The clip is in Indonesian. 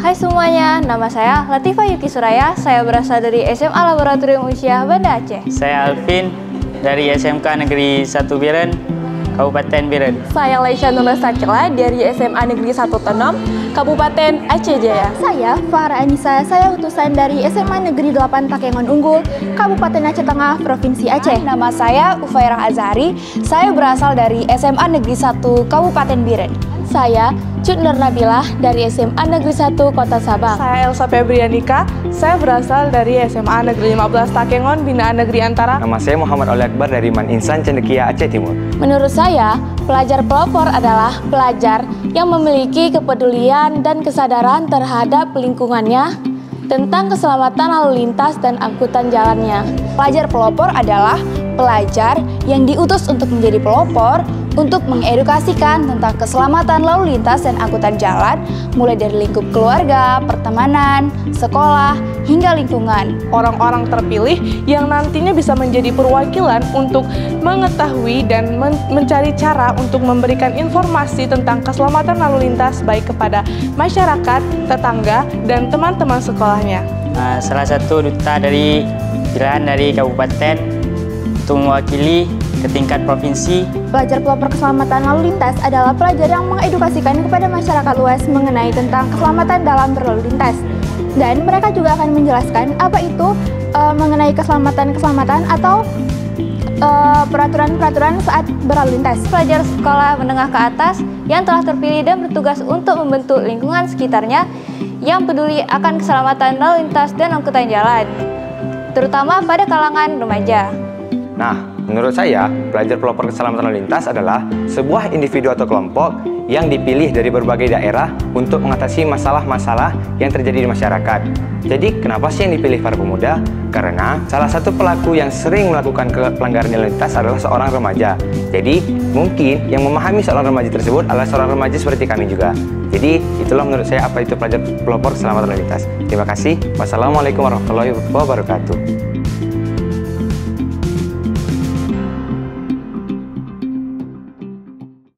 Hai semuanya, nama saya Latifah Yuki Suraya. Saya berasal dari SMA Laboratorium Unsyiah Banda Aceh. Saya Alvin dari SMK Negeri 1 Biren, Kabupaten Biren. Saya Laisha Nurul Sakila dari SMA Negeri 1 Tenom, Kabupaten Aceh Jaya. Saya Farah Anissa, saya utusan dari SMA Negeri 8 Takengon Unggul, Kabupaten Aceh Tengah, Provinsi Aceh. Nama saya Ufairah Azhari, saya berasal dari SMA Negeri 1 Kabupaten Biren. Saya Cut Nur Nabilah dari SMA Negeri 1 Kota Sabang. Saya Elsa Febrianika, saya berasal dari SMA Negeri 15 Takengon, Binaan Negeri Antara. Nama saya Muhammad Oli Akbar dari Man Insan Cendekia Aceh Timur. Menurut saya, pelajar pelopor adalah pelajar yang memiliki kepedulian dan kesadaran terhadap lingkungannya tentang keselamatan lalu lintas dan angkutan jalannya. Pelajar pelopor adalah pelajar yang diutus untuk menjadi pelopor untuk mengedukasikan tentang keselamatan lalu lintas dan angkutan jalan, mulai dari lingkup keluarga, pertemanan, sekolah, hingga lingkungan. Orang-orang terpilih yang nantinya bisa menjadi perwakilan untuk mengetahui dan mencari cara untuk memberikan informasi tentang keselamatan lalu lintas baik kepada masyarakat, tetangga, dan teman-teman sekolahnya. Salah satu duta dari pilihan dari kabupaten untuk mewakili ke tingkat provinsi. Pelajar pelopor keselamatan lalu lintas adalah pelajar yang mengedukasikan kepada masyarakat luas mengenai tentang keselamatan dalam berlalu lintas. Dan mereka juga akan menjelaskan apa itu mengenai keselamatan atau peraturan-peraturan saat berlalu lintas. Pelajar sekolah menengah ke atas yang telah terpilih dan bertugas untuk membentuk lingkungan sekitarnya yang peduli akan keselamatan lalu lintas dan angkutan jalan, terutama pada kalangan remaja. Nah, menurut saya, pelajar pelopor keselamatan lalu lintas adalah sebuah individu atau kelompok yang dipilih dari berbagai daerah untuk mengatasi masalah-masalah yang terjadi di masyarakat. Jadi, kenapa sih yang dipilih para pemuda? Karena salah satu pelaku yang sering melakukan pelanggaran lalu lintas adalah seorang remaja. Jadi, mungkin yang memahami seorang remaja tersebut adalah seorang remaja seperti kami juga. Jadi, itulah menurut saya apa itu pelajar pelopor keselamatan lalu lintas. Terima kasih. Wassalamualaikum warahmatullahi wabarakatuh.